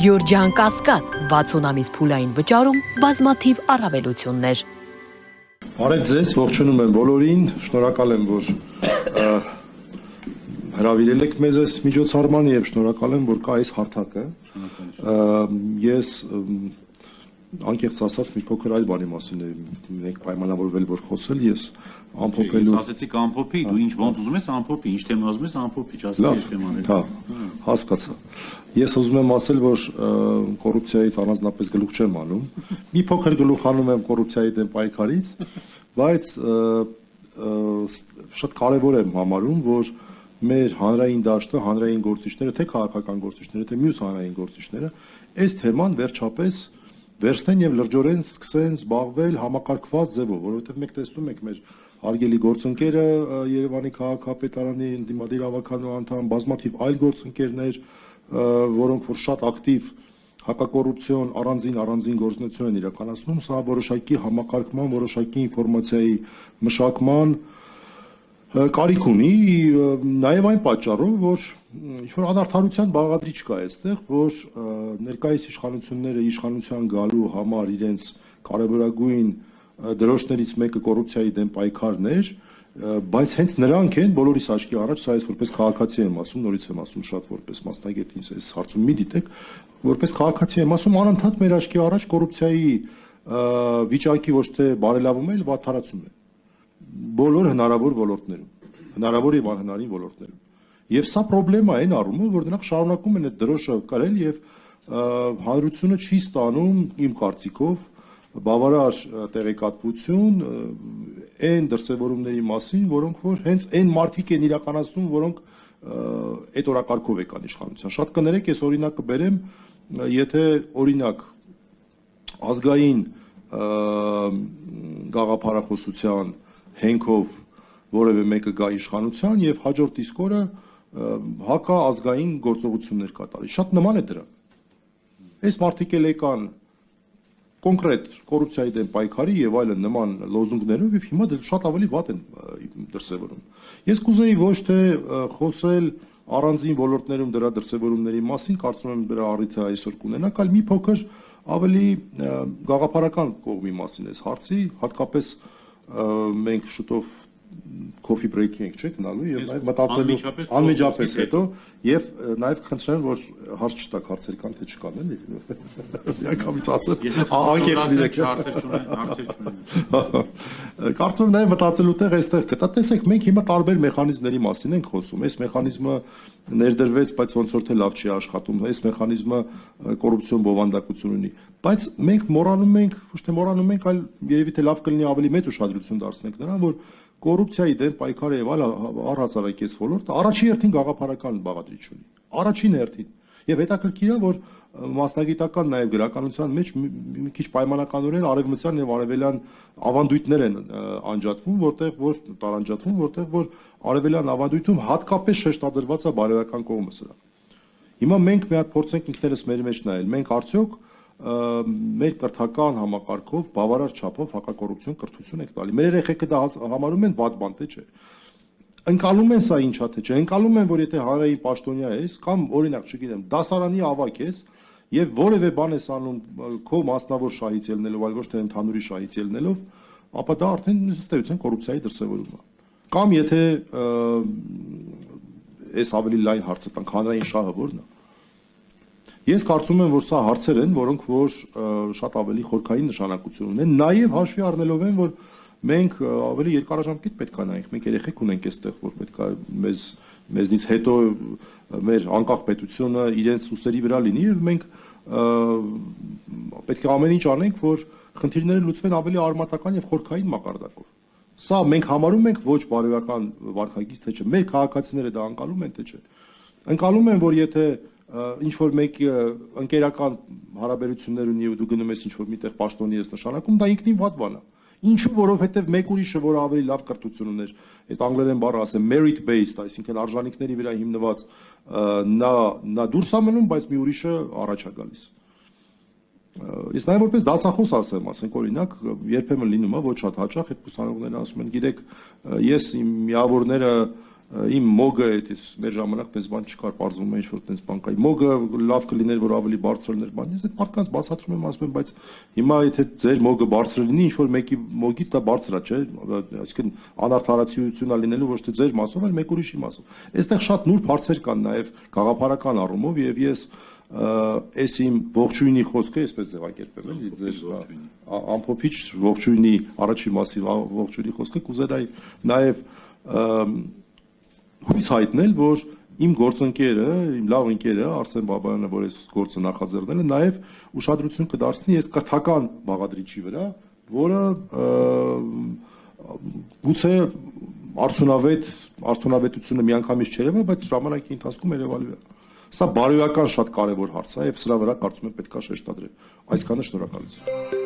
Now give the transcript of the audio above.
Գյորջյան Կասկադ 60 ամիս փուլային վճարում բազմաթիվ առավելություններ։ Բարև ձեզ, ողջունում եմ բոլորին, շնորհակալ եմ, որ հրավիրել եք մեզ այս միջոցառմանը եւ շնորհակալ եմ, որ կա այս հարթակը։ Ես անկեղծ ասած մի փոքր այլ բանի մասին եմ պայմանավորվել, որ խոսել, ես ամփոփելու։ Ասացիք ամփոփի, դու ինչ ոնց ուզում ես ամփոփի, ինչ թեմա ուզում ես ամփոփի, չասացի ինչ թեմաներ։ Հա, հասկացա։ Ես ուզում եմ ասել, որ կոռուպցիայից առանձնապես գլուխ չեմ անում։ Մի փոքր գլուխ անում եմ կոռուպցիայի դեմ պայքարից, բայց շատ կարևոր եմ համարում, որ մեր հանրային դաշտը, հանրային գործիչները, թե քաղաքական գործիչները, թե մյուս հանրային գործիչները, այս թեման վերջապես վերցնեն եւ լրջորեն սկսեն զբաղվել համակարգված ձևով, որովհետեւ մենք տեսնում ենք մեր հարգելի գործընկերը Երևանի քաղաքապետարանի ընդդիմադիր ավականու անդամ, բազմաթիվ այլ գործընկերներ, որոնք որ շատ ակտիվ հակակոռուպցիոն առանձին գործունեություն են իրականացնում, սա որոշակի համակարգման, որոշակի ինֆորմացիայի մշակման կարիք ունի, նաև այն պատճառով, որ ինչ-որ անարդարության բաղադրիչ կա այստեղ, որ ներկայիս իշխանությունները իշխանության գալու համար իրենց կարևորագույն դրոշներից մեկը կոռուպցիայի դեմ պայքարն էր, բայց հենց նրանք են բոլորիս աչքի առաջ, սա ես որպես քաղաքացի եմ ասում, նորից եմ ասում շատ որպես մասնագետ ինձ այս հարցում մի դիտեք, որպես քաղաքացի եմ ասում, անընդհատ մեր աչքի առաջ կոռուպցիայի վիճակի ոչ թե բարելավում է, այլ վատթարացում է բոլոր հնարավոր ոլորտներում, հնարավոր եւ անհնարին ոլորտներում։ Եվ սա խնդրեմա է այն առումով, որ նրանք շարունակում են այդ դրոշը կրել եւ հանրությունը չի ստանում իմ կարծիքով բավարար տեղեկատվություն այն դրսևորումների մասին, որոնք որ հենց այն մարդիկ են իրականացնում, որոնք այդ օրակարգով եկան իշխանության։ Շատ կներեք, ես օրինակը բերեմ, եթե օրինակ ազգային գաղափարախոսության հենքով որևէ մեկը գա իշխանության եւ հաջորդ իսկ օրը հակաազգային գործողություններ կատարի։ Շատ նման է դրան։ Այս մարդիկ էլ եկան կոնկրետ կոռուպցիայի դեմ պայքարի եւ այլն նման լոզունգներով եւ հիմա շատ ավելի վատ են դրսեւորում։ Ես կուզեի ոչ թե խոսել առանձին ոլորտներում դրա դրսեւորումների մասին, կարծում եմ դրա առիթը այսօր կունենանք, այլ մի փոքր ավելի գաղափարական կողմի մասին այս հարցի, հատկապես մենք շուտով coffee break-ի ենք չէ՞ գնալու եւ նաեւ մտածելու անմիջապես հետո եւ նաեւ խնդրեմ որ հարց չտակ հարցեր կան թե չկան էլի միանգամից ասեմ անկեղծ լինեք հարցեր չունեն կարծում եմ նաեւ մտածելու տեղ այստեղ կտա տեսեք մենք հիմա տարբեր մեխանիզմների մասին ենք խոսում այս մեխանիզմը ներդրվեց բայց ոնց որ թե լավ չի աշխատում այս մեխանիզմը կոռուպցիոն բովանդակություն ունի բայց մենք մոռանում ենք ոչ թե մոռանում ենք այլ երևի թե լավ կլինի ավելի մեծ ուշադրություն դարձնենք նրան որ կոռուպցիայի դեմ պայքարը եւ այլ առհասարակ այս ոլորտը առաջին հերթին գաղափարական բաղադրիչ ունի առաջին հերթին եւ հետաքրքիր է որ մասնագիտական նաեւ գրականության մեջ մի քիչ պայմանականորեն արևմտյան եւ արևելյան ավանդույթներ են անջատվում որտեղ որ արևելյան ավանդույթում հատկապես շեշտադրված է բարոյական կողմը սրա հիմա մենք մի հատ փորձենք ինքներս մեր մեջ նայել մենք արդյոք մեր կրթական համակարգով բավարար չափով հակակոռուպցիոն կրթություն եք տալի։ Մեր երեխեքը դա համարում են վատ բան, թե չէ։ Ընկալում են սա ինչա թե չէ։ Ընկալում են, որ եթե հանրային պաշտոնյա ես կամ օրինակ, չգիտեմ, դասարանի ավագ ես եւ որևէ բան ես անում քո մասնավոր շահից ելնելով, այլ ոչ թե ընդհանուրի շահից ելնելով, ապա դա արդեն ըստ էության կոռուպցիայի դրսևորում է։ Կամ եթե այս ավելի լայն հարցը տանք, հանրային շահը ո՞րն է։ Ես կարծում եմ, որ սա հարցեր են, որոնք որ շատ ավելի խորքային նշանակություն ունեն, նաև հաշվի առնելով են, որ մենք ավելի երկարաժամկետ պետք է նայենք, մենք երեխեք ունենք այստեղ, որ պետք է մեզնից հետո մեր անկախ պետությունը իրենց ուսերի վրա լինի եւ մենք պետք է ամեն ինչ անենք, որ խնդիրները լուծվեն ավելի արմատական եւ խորքային մակարդակով։ Սա մենք համարում ենք ոչ բարոյական վարքագիծ թե չէ, մեր քաղաքացիները դա անցալում են թե չէ։ Անցալում են, որ եթե ինչ որ մեկի ընկերական հարաբերություններ ունի ու դու գնում ես ինչ որ միտեղ պաշտոնի ես նշանակում, դա ինքնին վատ բան է։ Ինչու որովհետև մեկ ուրիշը, որ ավելի լավ կրթություն ուներ, այդ անգլերեն բառը ասեմ merit based, այսինքն արժանինքների վրա հիմնված, նա դուրս է մնում, բայց մի ուրիշը առաջ է գալիս։ Ես նաև որպես դասախոս ասենք օրինակ, երբեմն լինում է ոչ շատ հաճախ այդ ուսանողները ասում են, գիտեք, ես իմ միավորները իմ մոգը այդպես մեր ժամանակ պես բան չկար, բարձվում է ինչ-որ տես բան կա։ Մոգը լավ կլիներ, որ ավելի բարձր լիներ բան։ Ես այդ մարդկանց բացատրում եմ, ասում եմ, բայց հիմա եթե ձեր մոգը բարձր լինի, ինչ-որ մեկի մոգից դա բարձր է, չէ՞։ Այսինքն անարդարացիություն է լինելու ոչ թե ձեր մասով, այլ մեկ ուրիշի մասով։ Այստեղ շատ նուրբ հարցեր կան նաև գաղափարական առումով եւ ես այս իմ ողջույնի խոսքը այսպես ձևակերպեմ, էլի ձեր ամփոփիչ ողջույնի առաջի մասի ողջույնի խոսքը կուզենայի նաև հույս հայտնել, որ իմ գործընկերը, իմ լավ ընկերը Արսեն Բաբայանը, որ այս գործը նախաձեռնել է, նաև ուշադրություն կդարձնի այս կրթական բաղադրիչի վրա, որը գուցե արդյունավետությունը միանգամից չերևա, բայց ժամանակի ընթացքում երևալու է։ Սա բարոյական շատ կարևոր հարց է եւ սրա վրա կարծում եմ պետք է շեշտադրել։ Այսքանը շնորհակալություն։